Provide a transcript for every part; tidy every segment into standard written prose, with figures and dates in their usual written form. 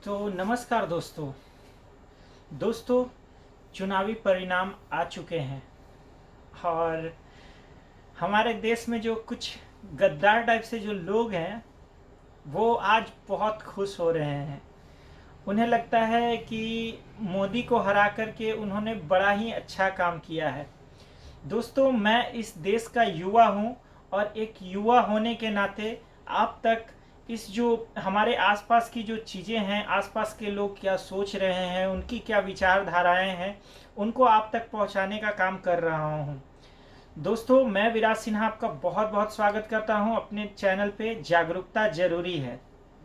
तो नमस्कार दोस्तों। दोस्तों, चुनावी परिणाम आ चुके हैं और हमारे देश में जो कुछ गद्दार टाइप से जो लोग हैं वो आज बहुत खुश हो रहे हैं। उन्हें लगता है कि मोदी को हरा करके उन्होंने बड़ा ही अच्छा काम किया है। दोस्तों, मैं इस देश का युवा हूँ और एक युवा होने के नाते आप तक इस जो हमारे आसपास की जो चीज़ें हैं, आसपास के लोग क्या सोच रहे हैं, उनकी क्या विचारधाराएं हैं, उनको आप तक पहुंचाने का काम कर रहा हूं। दोस्तों, मैं विराज सिन्हा आपका बहुत बहुत स्वागत करता हूं अपने चैनल पे जागरूकता जरूरी है।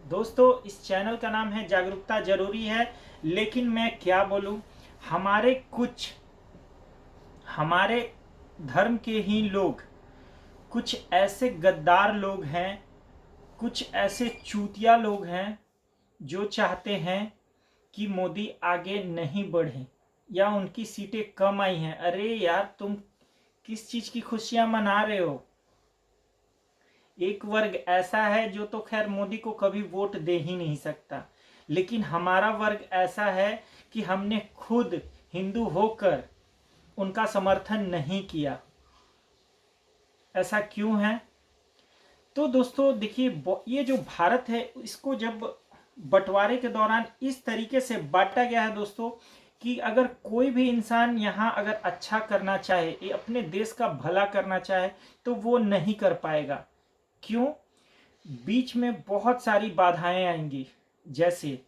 दोस्तों, इस चैनल का नाम है जागरूकता जरूरी है, लेकिन मैं क्या बोलूं, हमारे धर्म के ही लोग, कुछ ऐसे गद्दार लोग हैं, कुछ ऐसे चूतिया लोग हैं जो चाहते हैं कि मोदी आगे नहीं बढ़े या उनकी सीटें कम आई हैं। अरे यार, तुम किस चीज की खुशियां मना रहे हो? एक वर्ग ऐसा है जो तो खैर मोदी को कभी वोट दे ही नहीं सकता, लेकिन हमारा वर्ग ऐसा है कि हमने खुद हिंदू होकर उनका समर्थन नहीं किया। ऐसा क्यों है? तो दोस्तों देखिए, ये जो भारत है इसको जब बंटवारे के दौरान इस तरीके से बांटा गया है दोस्तों, कि अगर कोई भी इंसान यहाँ अगर अच्छा करना चाहे, ये अपने देश का भला करना चाहे, तो वो नहीं कर पाएगा। क्यों? बीच में बहुत सारी बाधाएं आएंगी। जैसे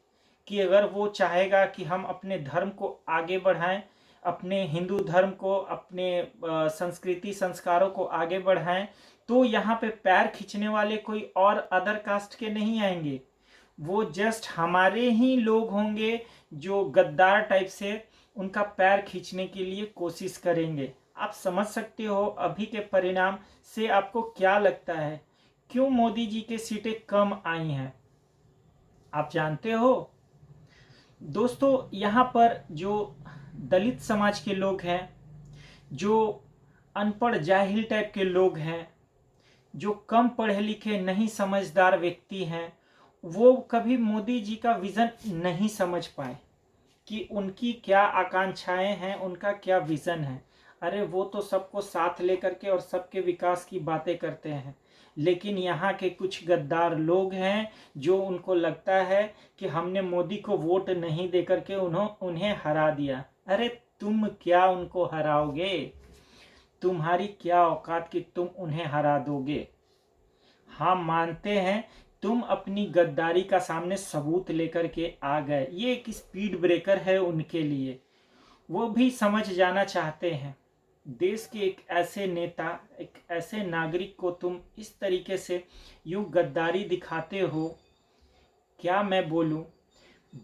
कि अगर वो चाहेगा कि हम अपने धर्म को आगे बढ़ाएं, अपने हिंदू धर्म को, अपने संस्कृति संस्कारों को आगे बढ़ाएं, तो यहाँ पे पैर खींचने वाले कोई और अदर कास्ट के नहीं आएंगे। वो जस्ट हमारे ही लोग होंगे जो गद्दार टाइप से उनका पैर खींचने के लिए कोशिश करेंगे। आप समझ सकते हो अभी के परिणाम से आपको क्या लगता है, क्यों मोदी जी के सीटें कम आई हैं? आप जानते हो दोस्तों, यहाँ पर जो दलित समाज के लोग हैं, जो अनपढ़ जाहिल टाइप के लोग हैं, जो कम पढ़े लिखे नहीं समझदार व्यक्ति हैं, वो कभी मोदी जी का विजन नहीं समझ पाए कि उनकी क्या आकांक्षाएं हैं, उनका क्या विजन है। अरे वो तो सबको साथ लेकर के और सबके विकास की बातें करते हैं, लेकिन यहाँ के कुछ गद्दार लोग हैं जो उनको लगता है कि हमने मोदी को वोट नहीं दे करके उन्हें हरा दिया। अरे तुम क्या उनको हराओगे? तुम्हारी क्या औकात कि तुम उन्हें हरा दोगे? हाँ, मानते हैं तुम अपनी गद्दारी का सामने सबूत लेकर के आ गए, ये एक स्पीड ब्रेकर है उनके लिए। वो भी समझ जाना चाहते हैं। देश के एक ऐसे नेता, एक ऐसे नागरिक को तुम इस तरीके से यूं गद्दारी दिखाते हो, क्या मैं बोलूं।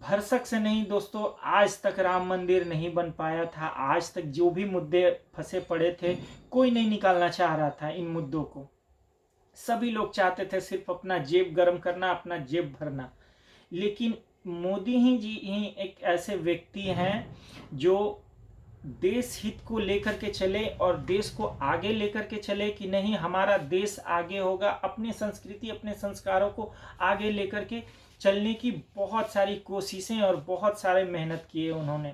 भरसक से नहीं दोस्तों, आज तक राम मंदिर नहीं बन पाया था। आज तक जो भी मुद्दे फंसे पड़े थे, कोई नहीं निकालना चाह रहा था इन मुद्दों को। सभी लोग चाहते थे सिर्फ अपना जेब गर्म करना, अपना जेब भरना। लेकिन मोदी ही एक ऐसे व्यक्ति हैं जो देश हित को लेकर के चले और देश को आगे लेकर के चले कि नहीं, हमारा देश आगे होगा। अपनी संस्कृति, अपने संस्कारों को आगे लेकर के चलने की बहुत सारी कोशिशें और बहुत सारे मेहनत किए उन्होंने।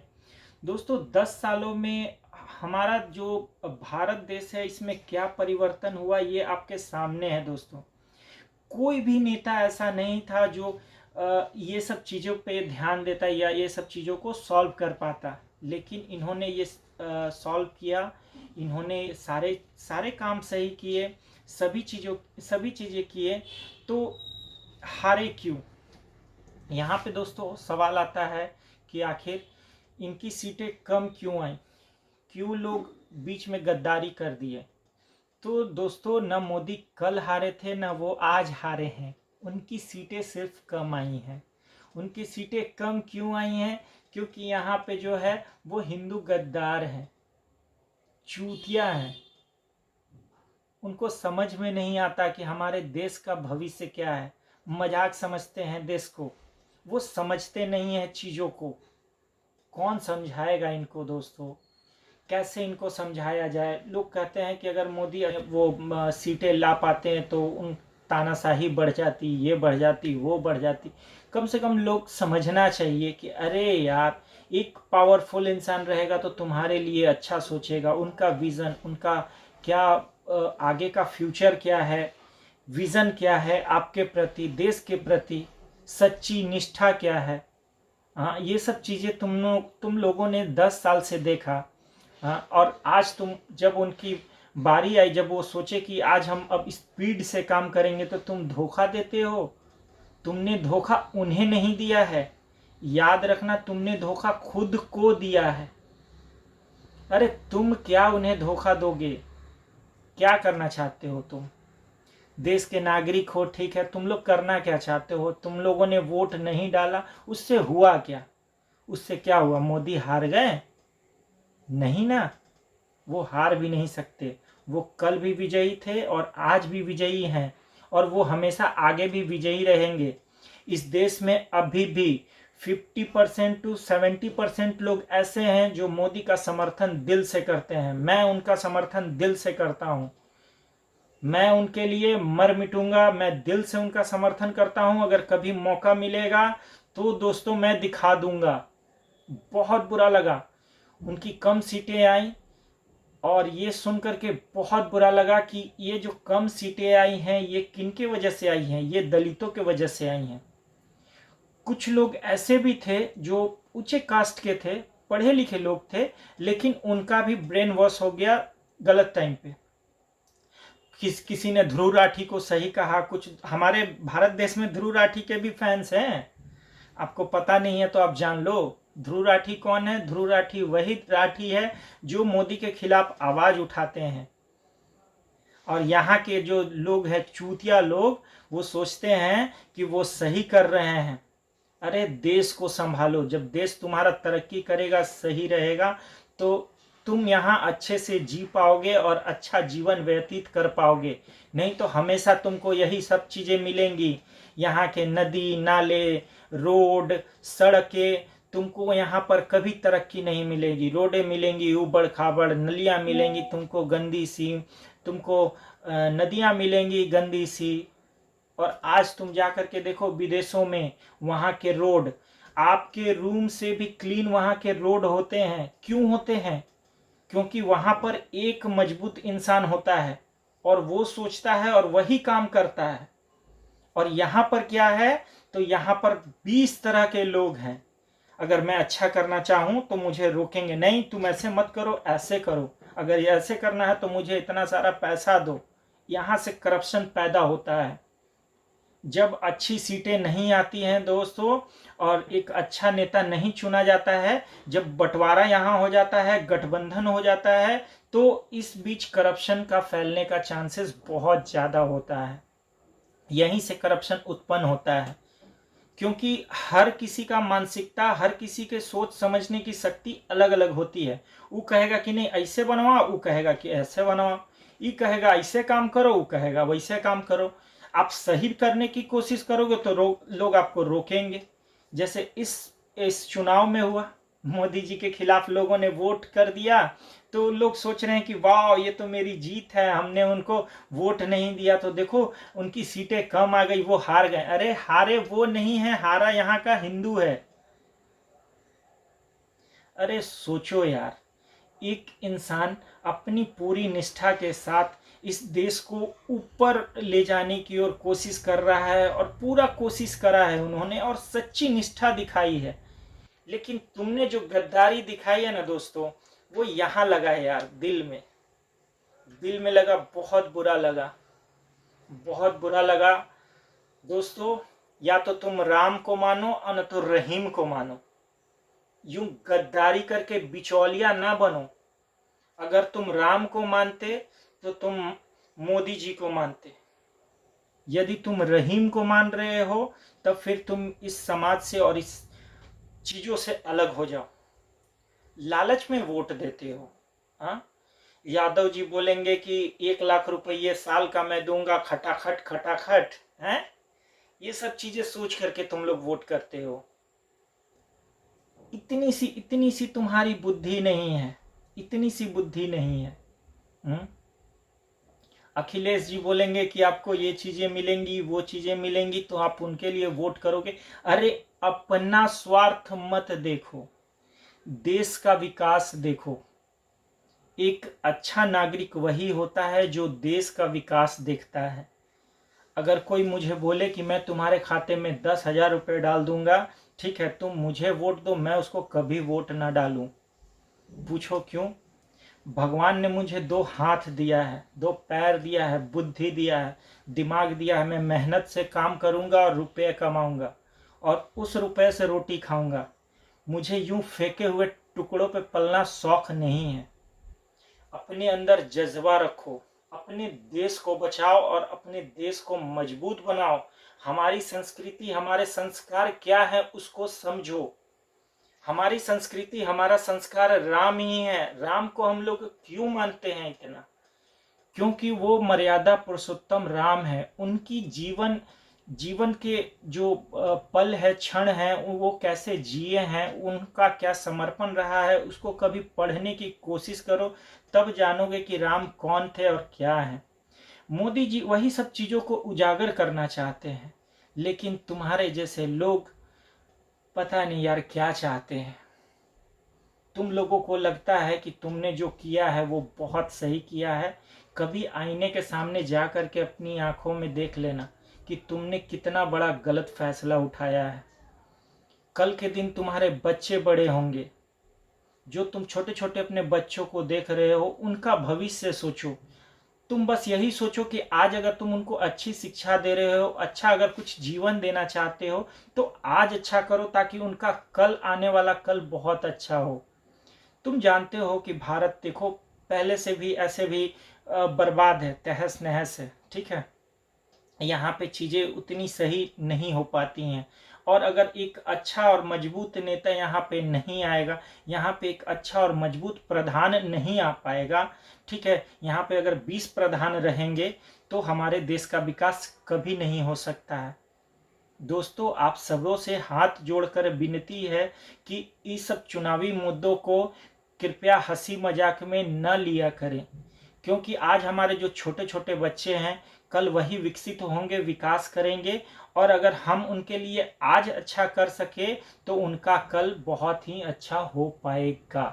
दोस्तों, 10 सालों में हमारा जो भारत देश है इसमें क्या परिवर्तन हुआ, ये आपके सामने है दोस्तों। कोई भी नेता ऐसा नहीं था जो ये सब चीज़ों पे ध्यान देता या ये सब चीज़ों को सॉल्व कर पाता, लेकिन इन्होंने ये सॉल्व किया। इन्होंने सारे सारे काम सही किए, सभी चीज़ें किए, तो हारे क्यों? यहाँ पे दोस्तों सवाल आता है कि आखिर इनकी सीटें कम क्यों आई, क्यों लोग बीच में गद्दारी कर दिए। तो दोस्तों, न मोदी कल हारे थे, न वो आज हारे हैं। उनकी सीटें सिर्फ कम आई हैं। उनकी सीटें कम क्यों आई हैं? क्योंकि यहाँ पे जो है वो हिंदू गद्दार हैं, चूतिया हैं। उनको समझ में नहीं आता कि हमारे देश का भविष्य क्या है। मजाक समझते हैं देश को, वो समझते नहीं है चीज़ों को। कौन समझाएगा इनको दोस्तों? कैसे इनको समझाया जाए? लोग कहते हैं कि अगर मोदी वो सीटें ला पाते हैं तो तानाशाही बढ़ जाती, ये बढ़ जाती, वो बढ़ जाती। कम से कम लोग समझना चाहिए कि अरे यार, एक पावरफुल इंसान रहेगा तो तुम्हारे लिए अच्छा सोचेगा, उनका विज़न, उनका क्या आगे का फ्यूचर क्या है, विज़न क्या है आपके प्रति, देश के प्रति, सच्ची निष्ठा क्या है। हाँ, ये सब चीज़ें तुम लोगों ने 10 साल से देखा। हाँ, और आज तुम जब उनकी बारी आई, जब वो सोचे कि आज हम अब स्पीड से काम करेंगे, तो तुम धोखा देते हो। तुमने धोखा उन्हें नहीं दिया है, याद रखना, तुमने धोखा खुद को दिया है। अरे तुम क्या उन्हें धोखा दोगे? क्या करना चाहते हो तुम? देश के नागरिक हो, ठीक है, तुम लोग करना क्या चाहते हो? तुम लोगों ने वोट नहीं डाला, उससे हुआ क्या? उससे क्या हुआ? मोदी हार गए? नहीं ना, वो हार भी नहीं सकते। वो कल भी विजयी थे और आज भी विजयी हैं, और वो हमेशा आगे भी विजयी रहेंगे। इस देश में अभी भी 50% टू 70% लोग ऐसे हैं जो मोदी का समर्थन दिल से करते हैं। मैं उनका समर्थन दिल से करता हूं। मैं उनके लिए मर मिटूंगा, मैं दिल से उनका समर्थन करता हूं। अगर कभी मौका मिलेगा तो दोस्तों मैं दिखा दूंगा। बहुत बुरा लगा, उनकी कम सीटें आई, और ये सुन करके बहुत बुरा लगा कि ये जो कम सीटें आई हैं, ये किनके वजह से आई हैं? ये दलितों के वजह से आई हैं। कुछ लोग ऐसे भी थे जो ऊंचे कास्ट के थे, पढ़े लिखे लोग थे, लेकिन उनका भी ब्रेन वॉश हो गया गलत टाइम पे। किसी ने ध्रुव राठी को सही कहा। कुछ हमारे भारत देश में ध्रुव राठी के भी फैंस हैं, आपको पता नहीं है तो आप जान लो। ध्रुव राठी कौन है? ध्रुव राठी वही राठी है जो मोदी के खिलाफ आवाज उठाते हैं। और यहाँ के जो लोग हैं, चूतिया लोग, वो सोचते हैं कि वो सही कर रहे हैं। अरे देश को संभालो। जब देश तुम्हारा तरक्की करेगा, सही रहेगा, तो तुम यहाँ अच्छे से जी पाओगे और अच्छा जीवन व्यतीत कर पाओगे। नहीं तो हमेशा तुमको यही सब चीजें मिलेंगी। यहाँ के नदी नाले, रोड, सड़कें, तुमको यहाँ पर कभी तरक्की नहीं मिलेगी। रोडें मिलेंगी ऊबड़ खाबड़, नलियाँ मिलेंगी तुमको गंदी सी, तुमको नदियाँ मिलेंगी गंदी सी। और आज तुम जा करके देखो विदेशों में, वहाँ के रोड आपके रूम से भी क्लीन वहाँ के रोड होते हैं। क्यों होते हैं? क्योंकि वहाँ पर एक मजबूत इंसान होता है और वो सोचता है और वही काम करता है। और यहाँ पर क्या है? तो यहाँ पर 20 तरह के लोग हैं। अगर मैं अच्छा करना चाहूँ तो मुझे रोकेंगे, नहीं तुम ऐसे मत करो, ऐसे करो, अगर ऐसे करना है तो मुझे इतना सारा पैसा दो। यहाँ से करप्शन पैदा होता है। जब अच्छी सीटें नहीं आती हैं दोस्तों, और एक अच्छा नेता नहीं चुना जाता है, जब बंटवारा यहाँ हो जाता है, गठबंधन हो जाता है, तो इस बीच करप्शन का फैलने का चांसेस बहुत ज़्यादा होता है। यहीं से करप्शन उत्पन्न होता है, क्योंकि हर किसी का मानसिकता, हर किसी के सोच समझने की शक्ति अलग अलग होती है। वो कहेगा कि नहीं ऐसे बनवाओ, वो कहेगा कि ऐसे बनवाओ, ये कहेगा ऐसे काम करो, वो कहेगा वैसे काम करो। आप सही करने की कोशिश करोगे तो लोग आपको रोकेंगे। जैसे इस चुनाव में हुआ, मोदी जी के खिलाफ लोगों ने वोट कर दिया, तो लोग सोच रहे हैं कि वाह ये तो मेरी जीत है, हमने उनको वोट नहीं दिया तो देखो उनकी सीटें कम आ गई, वो हार गए। अरे हारे वो नहीं है, हारा यहाँ का हिंदू है। अरे सोचो यार, एक इंसान अपनी पूरी निष्ठा के साथ इस देश को ऊपर ले जाने की ओर कोशिश कर रहा है, और पूरा कोशिश करा है उन्होंने, और सच्ची निष्ठा दिखाई है। लेकिन तुमने जो गद्दारी दिखाई है ना दोस्तों, वो यहाँ लगा है यार, दिल में लगा। बहुत बुरा लगा, बहुत बुरा लगा दोस्तों। या तो तुम राम को मानो और न तो रहीम को मानो। यूं गद्दारी करके बिचौलिया ना बनो। अगर तुम राम को मानते तो तुम मोदी जी को मानते। यदि तुम रहीम को मान रहे हो तब फिर तुम इस समाज से और इस चीजों से अलग हो जाओ। लालच में वोट देते हो। हाँ, यादव जी बोलेंगे कि 1 लाख रुपये साल का मैं दूंगा, खटाखट खटाखट है। ये सब चीजें सोच करके तुम लोग वोट करते हो। इतनी सी तुम्हारी बुद्धि नहीं है, इतनी सी बुद्धि नहीं है। अखिलेश जी बोलेंगे कि आपको ये चीजें मिलेंगी, वो चीजें मिलेंगी, तो आप उनके लिए वोट करोगे। अरे अपना स्वार्थ मत देखो, देश का विकास देखो। एक अच्छा नागरिक वही होता है जो देश का विकास देखता है। अगर कोई मुझे बोले कि मैं तुम्हारे खाते में 10,000 रुपये डाल दूंगा, ठीक है, तुम मुझे वोट दो, मैं उसको कभी वोट ना डालूं। पूछो क्यों? भगवान ने मुझे 2 हाथ दिया है, 2 पैर दिया है, बुद्धि दिया है, दिमाग दिया है। मैं मेहनत से काम करूंगा और रुपये कमाऊंगा और उस रुपये से रोटी खाऊंगा। मुझे यूं फेंके हुए टुकड़ों पे पलना शौक नहीं है। अपने अंदर जज्बा रखो, अपने देश को बचाओ और अपने देश को मजबूत बनाओ। हमारी संस्कृति, हमारे संस्कार क्या है उसको समझो। हमारी संस्कृति, हमारा संस्कार राम ही है। राम को हम लोग क्यों मानते हैं इतना? क्योंकि वो मर्यादा पुरुषोत्तम राम है। उनकी जीवन के जो पल है, क्षण है, वो कैसे जिए हैं, उनका क्या समर्पण रहा है, उसको कभी पढ़ने की कोशिश करो, तब जानोगे कि राम कौन थे और क्या है। मोदी जी वही सब चीजों को उजागर करना चाहते हैं, लेकिन तुम्हारे जैसे लोग पता नहीं यार क्या चाहते हैं। तुम लोगों को लगता है कि तुमने जो किया है वो बहुत सही किया है। कभी आईने के सामने जा कर के अपनी आंखों में देख लेना कि तुमने कितना बड़ा गलत फैसला उठाया है। कल के दिन तुम्हारे बच्चे बड़े होंगे, जो तुम छोटे छोटे अपने बच्चों को देख रहे हो, उनका भविष्य सोचो। तुम बस यही सोचो कि आज अगर तुम उनको अच्छी शिक्षा दे रहे हो, अच्छा अगर कुछ जीवन देना चाहते हो, तो आज अच्छा करो ताकि उनका कल, आने वाला कल बहुत अच्छा हो। तुम जानते हो कि भारत देखो पहले से भी ऐसे भी बर्बाद है, तहस नहस है, ठीक है। यहाँ पे चीजें उतनी सही नहीं हो पाती हैं। और अगर एक अच्छा और मजबूत नेता यहाँ पे नहीं आएगा, यहाँ पे एक अच्छा और मजबूत प्रधान नहीं आ पाएगा, ठीक है, यहाँ पे अगर 20 प्रधान रहेंगे तो हमारे देश का विकास कभी नहीं हो सकता है। दोस्तों, आप सबों से हाथ जोड़कर विनती है कि इस सब चुनावी मुद्दों को कृपया हंसी मजाक में न लिया करें, क्योंकि आज हमारे जो छोटे छोटे बच्चे हैं, कल वही विकसित होंगे, विकास करेंगे। और अगर हम उनके लिए आज अच्छा कर सके तो उनका कल बहुत ही अच्छा हो पाएगा।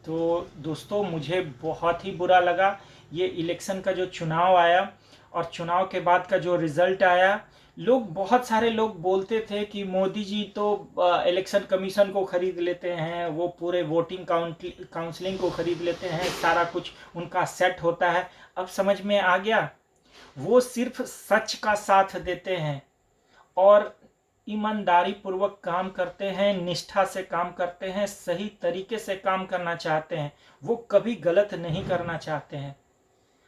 तो दोस्तों, मुझे बहुत ही बुरा लगा ये इलेक्शन का जो चुनाव आया और चुनाव के बाद का जो रिजल्ट आया। बहुत सारे लोग बोलते थे कि मोदी जी तो इलेक्शन कमीशन को खरीद लेते हैं, वो पूरे वोटिंग काउंसलिंग को खरीद लेते हैं, सारा कुछ उनका सेट होता है। अब समझ में आ गया, वो सिर्फ सच का साथ देते हैं और ईमानदारी पूर्वक काम करते हैं, निष्ठा से काम करते हैं, सही तरीके से काम करना चाहते हैं। वो कभी गलत नहीं करना चाहते हैं।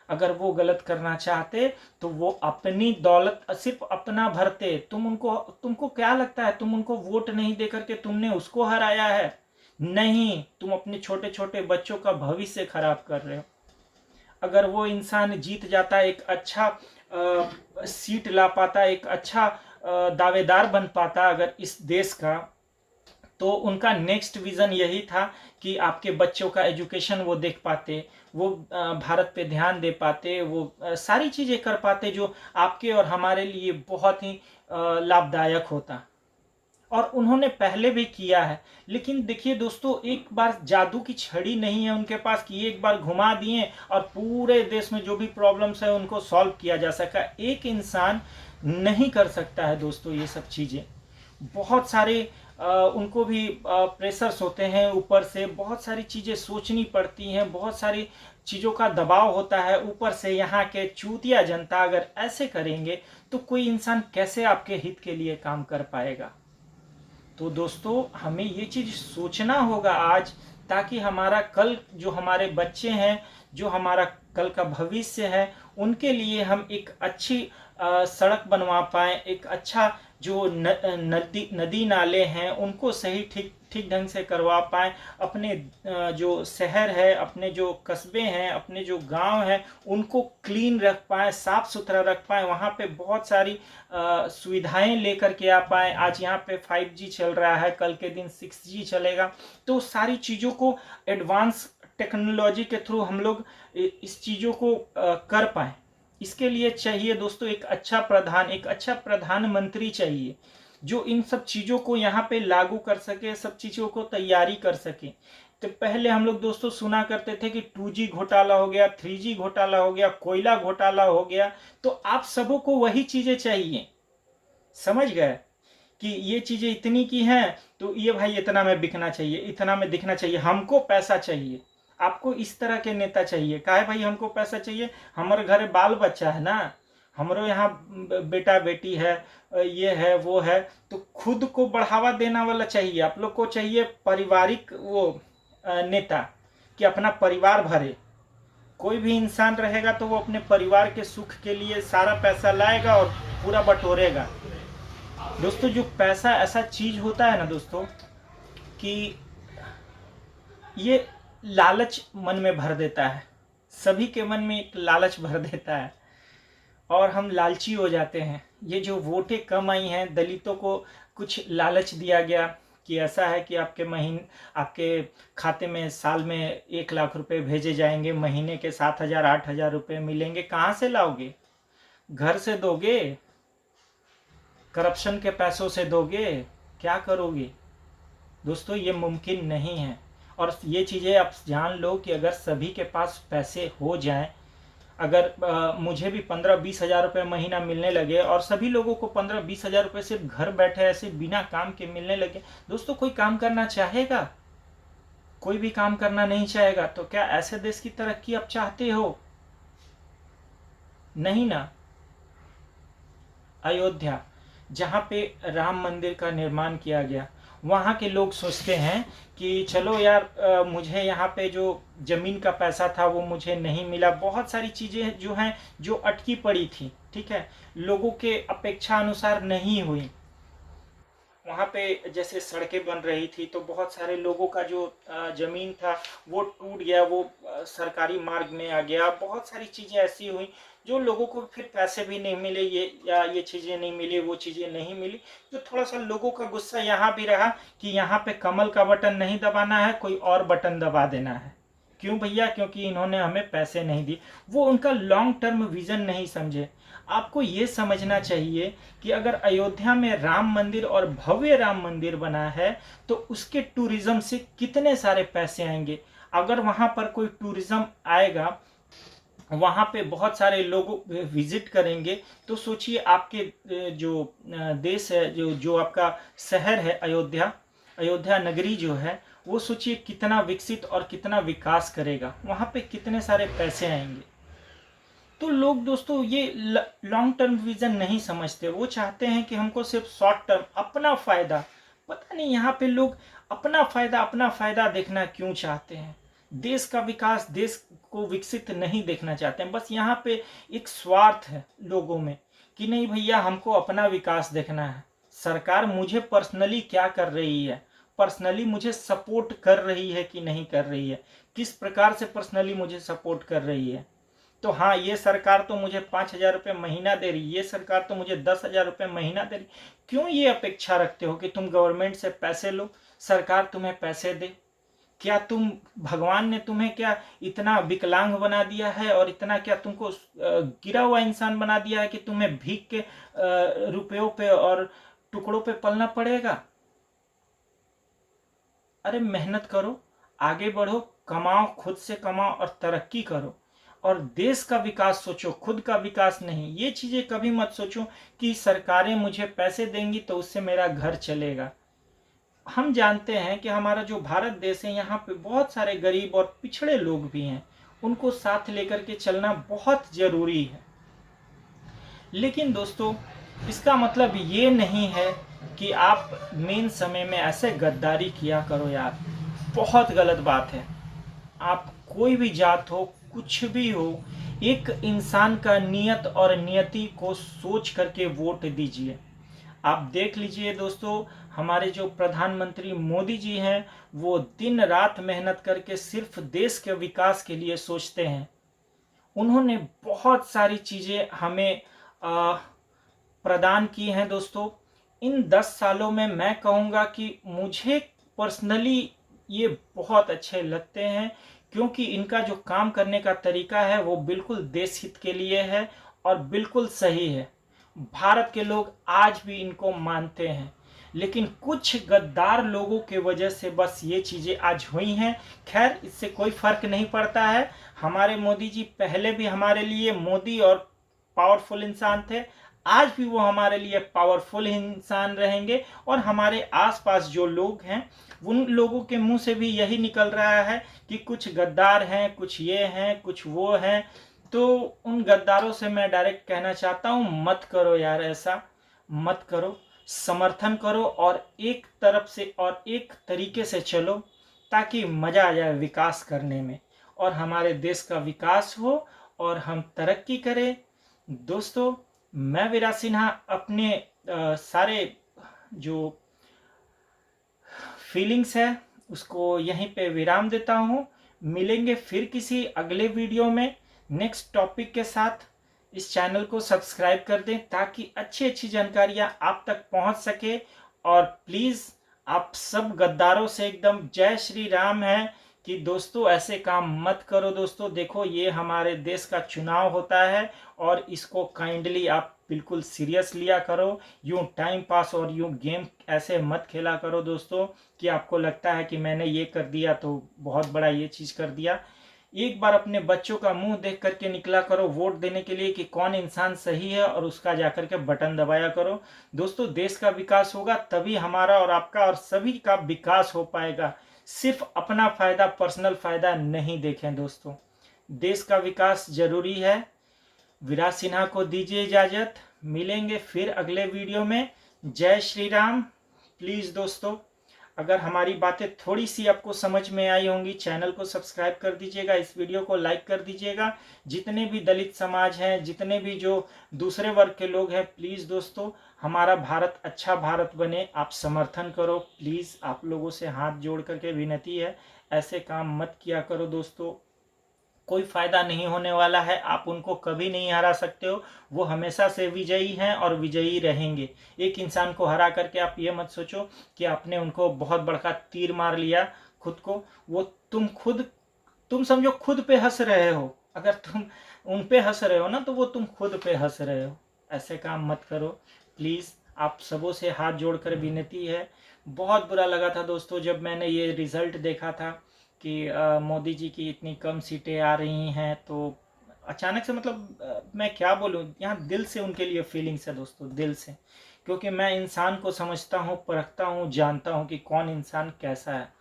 अगर वो गलत करना चाहते तो वो अपनी दौलत सिर्फ अपना भरते। तुमको क्या लगता है, तुम उनको वोट नहीं देकर के तुमने उसको हराया है? नहीं, तुम अपने छोटे छोटे बच्चों का भविष्य खराब कर रहे हो। अगर वो इंसान जीत जाता, एक अच्छा सीट ला पाता, एक अच्छा दावेदार बन पाता अगर इस देश का, तो उनका नेक्स्ट विजन यही था कि आपके बच्चों का एजुकेशन वो देख पाते, वो भारत पे ध्यान दे पाते, वो सारी चीजें कर पाते जो आपके और हमारे लिए बहुत ही लाभदायक होता। और उन्होंने पहले भी किया है। लेकिन देखिए दोस्तों, एक बार जादू की छड़ी नहीं है उनके पास कि एक बार घुमा दिए और पूरे देश में जो भी प्रॉब्लम्स है उनको सॉल्व किया जा सका। एक इंसान नहीं कर सकता है दोस्तों ये सब चीजें। बहुत सारे उनको भी प्रेशर्स होते हैं, ऊपर से बहुत सारी चीजें सोचनी पड़ती हैं, बहुत सारी चीजों का दबाव होता है। ऊपर से यहाँ के चूतिया जनता अगर ऐसे करेंगे तो कोई इंसान कैसे आपके हित के लिए काम कर पाएगा? तो दोस्तों, हमें ये चीज सोचना होगा आज, ताकि हमारा कल, जो हमारे बच्चे हैं, जो हमारा कल का भविष्य है, उनके लिए हम एक अच्छी सड़क बनवा पाए, एक अच्छा जो नदी नाले हैं उनको सही ठीक ढंग से करवा पाए, अपने जो शहर है, अपने जो कस्बे हैं, अपने जो गांव हैं, उनको क्लीन रख पाए, साफ सुथरा रख पाए, वहाँ पे बहुत सारी सुविधाएं लेकर के आ पाए। आज यहाँ पे 5G चल रहा है, कल के दिन 6G चलेगा, तो सारी चीज़ों को एडवांस टेक्नोलॉजी के थ्रू हम लोग इस चीज़ों को कर पाए। इसके लिए चाहिए दोस्तों एक अच्छा प्रधानमंत्री चाहिए जो इन सब चीज़ों को यहाँ पे लागू कर सके, सब चीज़ों को तैयारी कर सके। तो पहले हम लोग दोस्तों सुना करते थे कि 2G घोटाला हो गया, 3G घोटाला हो गया, कोयला घोटाला हो गया। तो आप सबों को वही चीज़ें चाहिए, समझ गए कि ये चीज़ें इतनी की हैं तो ये भाई इतना में बिकना चाहिए, इतना में दिखना चाहिए, हमको पैसा चाहिए। आपको इस तरह के नेता चाहिए। काहे भाई हमको पैसा चाहिए, हमारे घर बाल बच्चा है ना, हमारे यहाँ बेटा बेटी है, ये है वो है। तो खुद को बढ़ावा देना वाला चाहिए। आप लोग को चाहिए पारिवारिक वो नेता कि अपना परिवार भरे। कोई भी इंसान रहेगा तो वो अपने परिवार के सुख के लिए सारा पैसा लाएगा और पूरा बटोरेगा। दोस्तों जो पैसा ऐसा चीज होता है ना दोस्तों कि ये लालच मन में भर देता है, सभी के मन में एक लालच भर देता है और हम लालची हो जाते हैं। ये जो वोटें कम आई हैं, दलितों को कुछ लालच दिया गया कि ऐसा है कि आपके खाते में साल में 1 लाख रुपए भेजे जाएंगे, महीने के 7,000 8,000 रुपये मिलेंगे। कहाँ से लाओगे? घर से दोगे? करप्शन के पैसों से दोगे? क्या करोगे? दोस्तों ये मुमकिन नहीं है। और ये चीज़ें आप जान लो कि अगर सभी के पास पैसे हो जाएं, अगर मुझे भी 15-20 हज़ार रुपये महीना मिलने लगे और सभी लोगों को 15-20 हज़ार रुपये सिर्फ घर बैठे ऐसे बिना काम के मिलने लगे, दोस्तों कोई काम करना चाहेगा? कोई भी काम करना नहीं चाहेगा। तो क्या ऐसे देश की तरक्की आप चाहते हो? नहीं ना। अयोध्या जहाँ पे राम मंदिर का निर्माण किया गया, वहाँ के लोग सोचते हैं कि चलो यार मुझे यहाँ पे जो ज़मीन का पैसा था वो मुझे नहीं मिला, बहुत सारी चीज़ें जो हैं जो अटकी पड़ी थी, ठीक है, लोगों के अपेक्षा अनुसार नहीं हुई। वहाँ पे जैसे सड़कें बन रही थी तो बहुत सारे लोगों का जो ज़मीन था वो टूट गया, वो सरकारी मार्ग में आ गया। बहुत सारी चीज़ें ऐसी हुई जो लोगों को फिर पैसे भी नहीं मिले, ये चीज़ें नहीं मिली, वो चीज़ें नहीं मिली। तो थोड़ा सा लोगों का गुस्सा यहाँ भी रहा कि यहाँ पे कमल का बटन नहीं दबाना है, कोई और बटन दबा देना है। क्यों भैया? क्योंकि इन्होंने हमें पैसे नहीं दिए। वो उनका लॉन्ग टर्म विजन नहीं समझे। आपको ये समझना चाहिए कि अगर अयोध्या में राम मंदिर और भव्य राम मंदिर बना है तो उसके टूरिज्म से कितने सारे पैसे आएंगे। अगर वहां पर कोई टूरिज्म आएगा, वहां पे बहुत सारे लोग विजिट करेंगे, तो सोचिए आपके जो देश है, जो आपका शहर है अयोध्या नगरी जो है, वो सोचिए कितना विकसित और कितना विकास करेगा। वहां पे कितने सारे पैसे आएंगे। तो लोग दोस्तों ये लॉन्ग टर्म विजन नहीं समझते। वो चाहते हैं कि हमको सिर्फ शॉर्ट टर्म अपना फायदा। पता नहीं यहाँ पे लोग अपना फायदा देखना क्यों चाहते हैं। देश का विकास, देश को विकसित नहीं देखना चाहते हैं। बस यहाँ पे एक स्वार्थ है लोगों में कि नहीं भैया हमको अपना विकास देखना है। सरकार मुझे पर्सनली क्या कर रही है, पर्सनली मुझे सपोर्ट कर रही है कि नहीं कर रही है, किस प्रकार से पर्सनली मुझे सपोर्ट कर रही है। तो हाँ, ये सरकार तो मुझे 5,000 रुपये महीना दे रही, ये सरकार तो मुझे 10,000 रुपये महीना दे रही। क्यों ये अपेक्षा रखते हो कि तुम गवर्नमेंट से पैसे लो, सरकार तुम्हें पैसे दे? क्या भगवान ने तुम्हें क्या इतना विकलांग बना दिया है और इतना क्या तुमको गिरा हुआ इंसान बना दिया है कि तुम्हें भीख के रुपयों पे और टुकड़ों पे पलना पड़ेगा? अरे मेहनत करो, आगे बढ़ो, कमाओ, खुद से कमाओ और तरक्की करो। और देश का विकास सोचो, खुद का विकास नहीं। ये चीजें कभी मत सोचो कि सरकारें मुझे पैसे देंगी तो उससे मेरा घर चलेगा। हम जानते हैं कि हमारा जो भारत देश है, यहाँ पे बहुत सारे गरीब और पिछड़े लोग भी हैं, उनको साथ लेकर के चलना बहुत जरूरी है। लेकिन दोस्तों इसका मतलब ये नहीं है कि आप मेन समय में ऐसे गद्दारी किया करो यार, बहुत गलत बात है। आप कोई भी जात हो, कुछ भी हो, एक इंसान का नियत और नियति को सोच करके वोट दीजिए। आप देख लीजिए दोस्तों, हमारे जो प्रधानमंत्री मोदी जी हैं, वो दिन रात मेहनत करके सिर्फ देश के विकास के लिए सोचते हैं। उन्होंने बहुत सारी चीजें हमें प्रदान की हैं दोस्तों। इन 10 सालों में मैं कहूँगा कि मुझे पर्सनली ये बहुत अच्छे लगते हैं, क्योंकि इनका जो काम करने का तरीका है वो बिल्कुल देश हित के लिए है और बिल्कुल सही है। भारत के लोग आज भी इनको मानते हैं, लेकिन कुछ गद्दार लोगों के वजह से बस ये चीज़ें आज हुई हैं। खैर, इससे कोई फर्क नहीं पड़ता है। हमारे मोदी जी पहले भी हमारे लिए मोदी और पावरफुल इंसान थे, आज भी वो हमारे लिए पावरफुल इंसान रहेंगे। और हमारे आसपास जो लोग हैं उन लोगों के मुंह से भी यही निकल रहा है कि कुछ गद्दार हैं, कुछ ये हैं, कुछ वो हैं। तो उन गद्दारों से मैं डायरेक्ट कहना चाहता हूँ, मत करो यार, ऐसा मत करो। समर्थन करो और एक तरफ से और एक तरीके से चलो, ताकि मज़ा आ जाए विकास करने में और हमारे देश का विकास हो और हम तरक्की करें। दोस्तों, मैं विराज सिन्हा अपने सारे जो फीलिंग्स है उसको यहीं पे विराम देता हूँ। मिलेंगे फिर किसी अगले वीडियो में नेक्स्ट टॉपिक के साथ। इस चैनल को सब्सक्राइब कर दें ताकि अच्छी अच्छी जानकारियाँ आप तक पहुँच सके। और प्लीज़ आप सब गद्दारों से एकदम जय श्री राम है कि दोस्तों ऐसे काम मत करो। दोस्तों देखो, ये हमारे देश का चुनाव होता है और इसको काइंडली आप बिल्कुल सीरियस लिया करो। यूँ टाइम पास और यूँ गेम ऐसे मत खेला करो दोस्तों कि आपको लगता है कि मैंने ये कर दिया तो बहुत बड़ा ये चीज़ कर दिया। एक बार अपने बच्चों का मुंह देख करके निकला करो वोट देने के लिए कि कौन इंसान सही है, और उसका जाकर के बटन दबाया करो। दोस्तों, देश का विकास होगा तभी हमारा और आपका और सभी का विकास हो पाएगा। सिर्फ अपना फायदा, पर्सनल फायदा नहीं देखें दोस्तों, देश का विकास जरूरी है। विराज सिन्हा को दीजिए इजाजत, मिलेंगे फिर अगले वीडियो में। जय श्री राम। प्लीज़ दोस्तों, अगर हमारी बातें थोड़ी सी आपको समझ में आई होंगी, चैनल को सब्सक्राइब कर दीजिएगा, इस वीडियो को लाइक कर दीजिएगा। जितने भी दलित समाज हैं, जितने भी जो दूसरे वर्ग के लोग हैं, प्लीज़ दोस्तों हमारा भारत अच्छा भारत बने, आप समर्थन करो। प्लीज़ आप लोगों से हाथ जोड़ करके विनती है, ऐसे काम मत किया करो दोस्तों, कोई फायदा नहीं होने वाला है। आप उनको कभी नहीं हरा सकते हो, वो हमेशा से विजयी हैं और विजयी रहेंगे। एक इंसान को हरा करके आप ये मत सोचो कि आपने उनको बहुत बड़ा तीर मार लिया खुद को। वो तुम समझो खुद पे हंस रहे हो। अगर तुम उन पे हंस रहे हो ना, तो वो तुम खुद पे हंस रहे हो। ऐसे काम मत करो प्लीज़। आप सबों से हाथ जोड़कर विनती है। बहुत बुरा लगा था दोस्तों जब मैंने ये रिज़ल्ट देखा था कि मोदी जी की इतनी कम सीटें आ रही हैं। तो अचानक से, मतलब मैं क्या बोलूँ, यहाँ दिल से उनके लिए फीलिंग्स है दोस्तों, दिल से। क्योंकि मैं इंसान को समझता हूँ, परखता हूँ, जानता हूँ कि कौन इंसान कैसा है।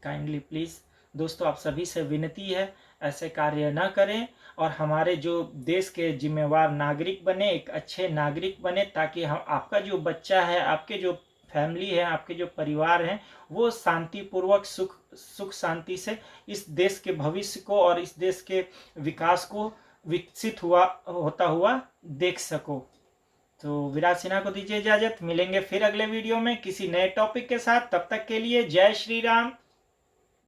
काइंडली प्लीज़ दोस्तों, आप सभी से विनती है, ऐसे कार्य ना करें और हमारे जो देश के जिम्मेवार नागरिक बने, एक अच्छे नागरिक बने, ताकि हम, आपका जो बच्चा है, आपके जो फैमिली है, आपके जो परिवार हैं, वो शांतिपूर्वक सुख शांति से इस देश के भविष्य को और इस देश के विकास को विकसित होता हुआ देख सको। तो विराज सिन्हा को दीजिए इजाजत, मिलेंगे फिर अगले वीडियो में किसी नए टॉपिक के साथ। तब तक के लिए जय श्री राम।